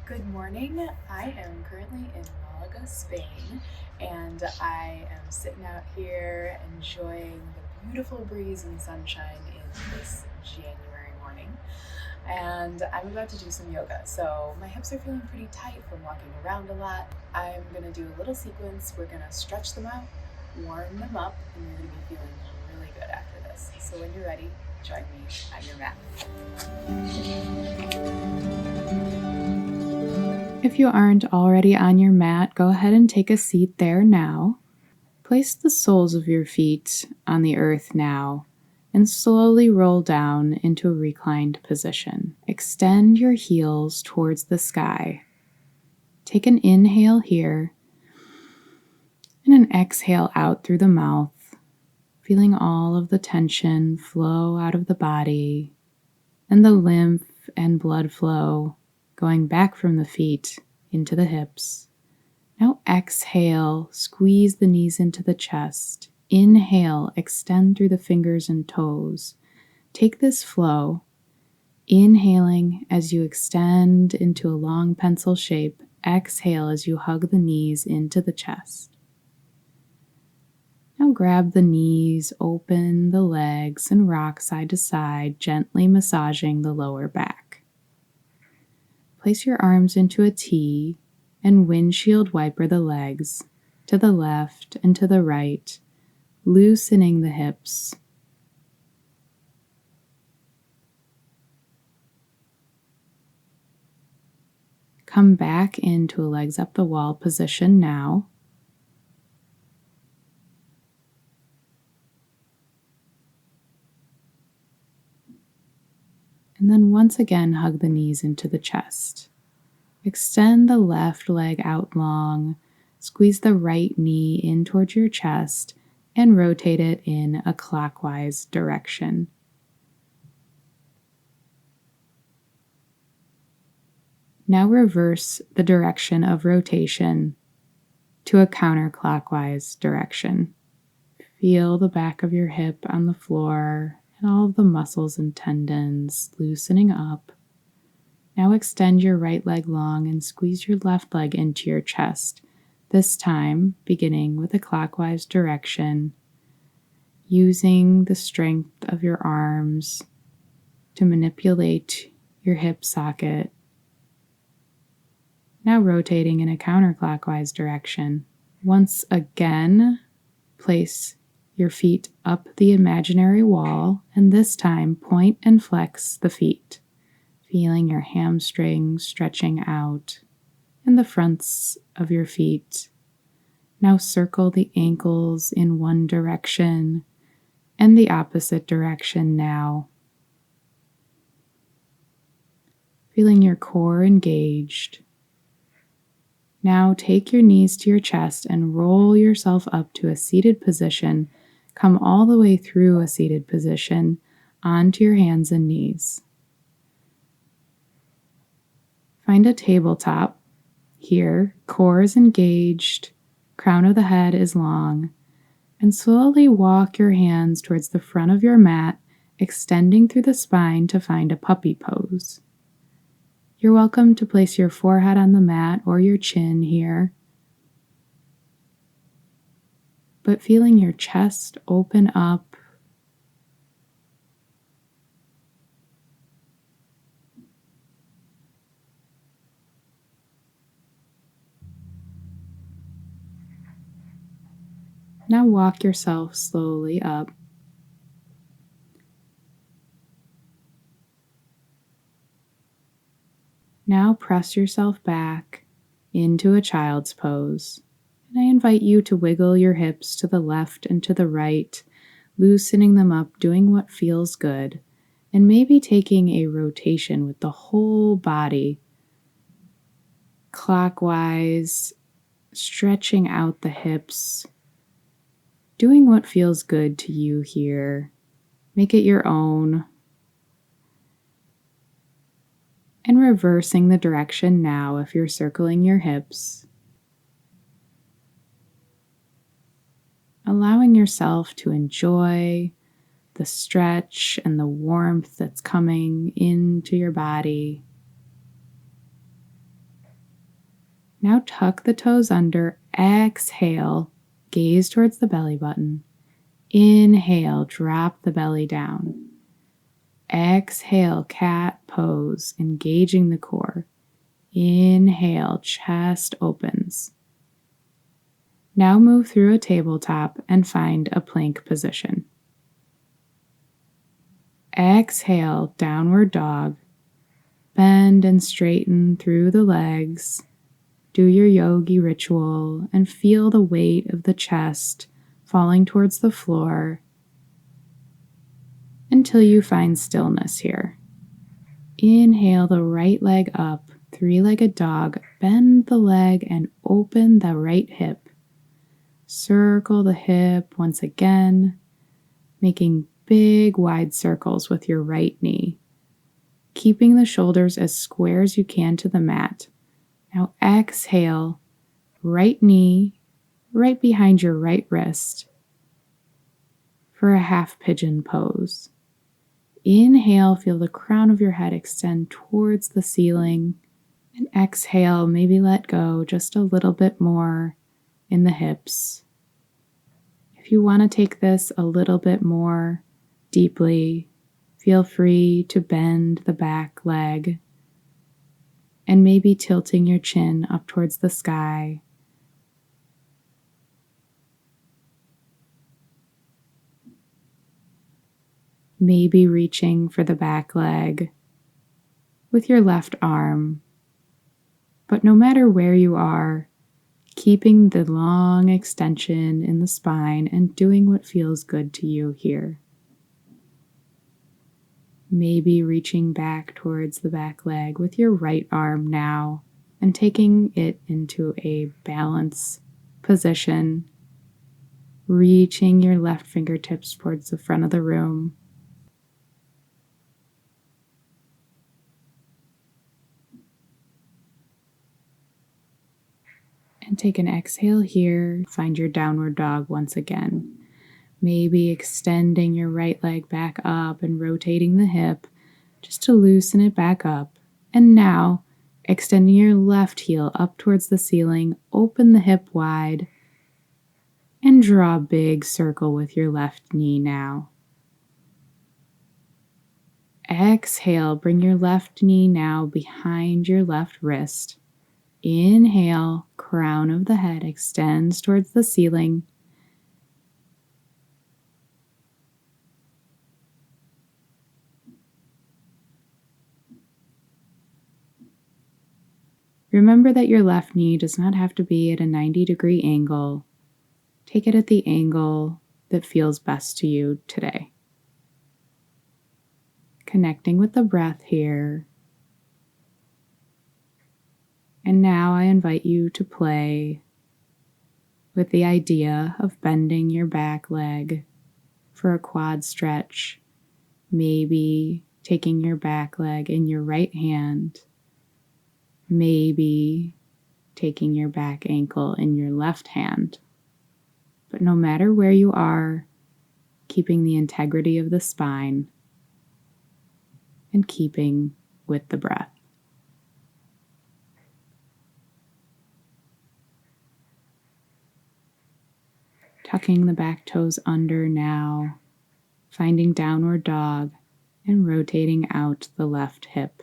Good morning. I am currently in Malaga, Spain, and I am sitting out here enjoying the beautiful breeze and sunshine in this January morning. And I'm about to do some yoga. So my hips are feeling pretty tight from walking around a lot. I'm going to do a little sequence. We're going to stretch them out, warm them up, and you're going to be feeling really good after this. So when you're ready, join me on your mat. If you aren't already on your mat, go ahead and take a seat there now. Place the soles of your feet on the earth now and slowly roll down into a reclined position. Extend your heels towards the sky. Take an inhale here and an exhale out through the mouth, feeling all of the tension flow out of the body and the lymph and blood flow going back from the feet into the hips. Now exhale, squeeze the knees into the chest. Inhale, extend through the fingers and toes. Take this flow, inhaling as you extend into a long pencil shape. Exhale as you hug the knees into the chest. Now grab the knees, open the legs, and rock side to side, gently massaging the lower back. Place your arms into a T and windshield wiper the legs to the left and to the right, loosening the hips. Come back into a legs up the wall position now. And then once again, hug the knees into the chest. Extend the left leg out long, squeeze the right knee in towards your chest, and rotate it in a clockwise direction. Now reverse the direction of rotation to a counterclockwise direction. Feel the back of your hip on the floor and all of the muscles and tendons loosening up. Now extend your right leg long and squeeze your left leg into your chest, this time beginning with a clockwise direction, using the strength of your arms to manipulate your hip socket. Now rotating in a counterclockwise direction. Once again, place your feet up the imaginary wall, and this time point and flex the feet, feeling your hamstrings stretching out and the fronts of your feet. Now circle the ankles in one direction and the opposite direction now. Feeling your core engaged. Now take your knees to your chest and roll yourself up to a seated position. Come all the way through a seated position onto your hands and knees. Find a tabletop. Here, core is engaged, crown of the head is long, and slowly walk your hands towards the front of your mat, extending through the spine to find a puppy pose. You're welcome to place your forehead on the mat or your chin here, but feeling your chest open up. Now walk yourself slowly up. Now press yourself back into a child's pose. And I invite you to wiggle your hips to the left and to the right, loosening them up, doing what feels good, and maybe taking a rotation with the whole body, clockwise, stretching out the hips, doing what feels good to you here. Make it your own. And reversing the direction now if you're circling your hips. Allowing yourself to enjoy the stretch and the warmth that's coming into your body. Now tuck the toes under, exhale, gaze towards the belly button. Inhale, drop the belly down. Exhale, cat pose, engaging the core. Inhale, chest opens. Now move through a tabletop and find a plank position. Exhale, downward dog. Bend and straighten through the legs. Do your yogi ritual and feel the weight of the chest falling towards the floor until you find stillness here. Inhale the right leg up, three-legged dog. Bend the leg and open the right hip. Circle the hip once again, making big wide circles with your right knee, keeping the shoulders as square as you can to the mat. Now exhale, right knee right behind your right wrist for a half pigeon pose. Inhale, feel the crown of your head extend towards the ceiling. And exhale, maybe let go just a little bit more in the hips. If you want to take this a little bit more deeply, feel free to bend the back leg and maybe tilting your chin up towards the sky. Maybe reaching for the back leg with your left arm. But no matter where you are, keeping the long extension in the spine and doing what feels good to you here. Maybe reaching back towards the back leg with your right arm now and taking it into a balance position, reaching your left fingertips towards the front of the room. And take an exhale here. Find your downward dog once again. Maybe extending your right leg back up and rotating the hip just to loosen it back up. And now extending your left heel up towards the ceiling. Open the hip wide and draw a big circle with your left knee now. Exhale, bring your left knee now behind your left wrist. Inhale, crown of the head extends towards the ceiling. Remember that your left knee does not have to be at a 90-degree angle. Take it at the angle that feels best to you today. Connecting with the breath here. And now I invite you to play with the idea of bending your back leg for a quad stretch, maybe taking your back leg in your right hand, maybe taking your back ankle in your left hand. But no matter where you are, keeping the integrity of the spine and keeping with the breath. Tucking the back toes under now, finding downward dog and rotating out the left hip.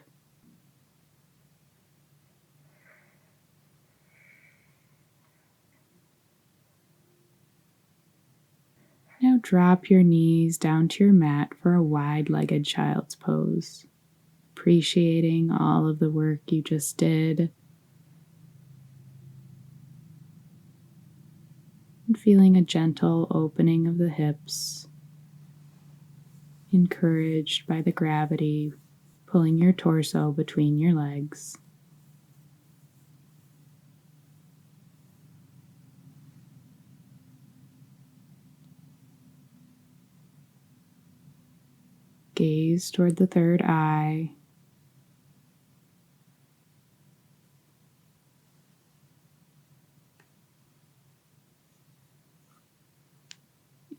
Now drop your knees down to your mat for a wide-legged child's pose, appreciating all of the work you just did. And feeling a gentle opening of the hips, encouraged by the gravity pulling your torso between your legs. Gaze toward the third eye.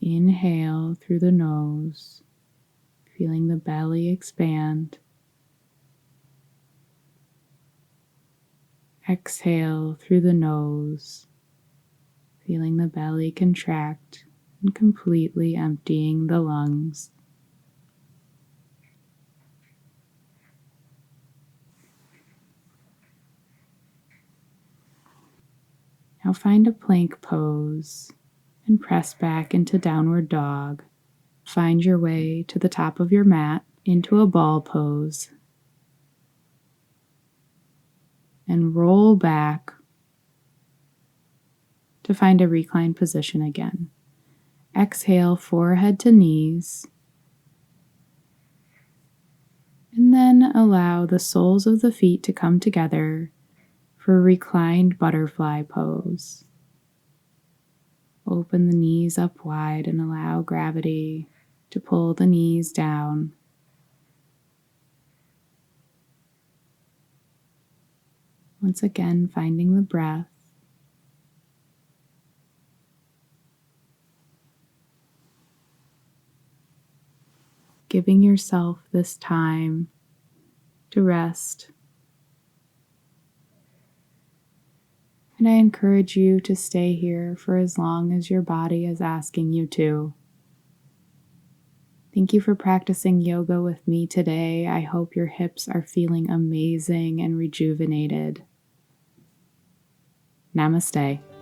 Inhale through the nose, feeling the belly expand. Exhale through the nose, feeling the belly contract and completely emptying the lungs. Now find a plank pose and press back into downward dog. Find your way to the top of your mat into a ball pose and roll back to find a reclined position again. Exhale, forehead to knees, and then allow the soles of the feet to come together for a reclined butterfly pose. Open the knees up wide and allow gravity to pull the knees down. Once again, finding the breath. Giving yourself this time to rest. And I encourage you to stay here for as long as your body is asking you to. Thank you for practicing yoga with me today. I hope your hips are feeling amazing and rejuvenated. Namaste.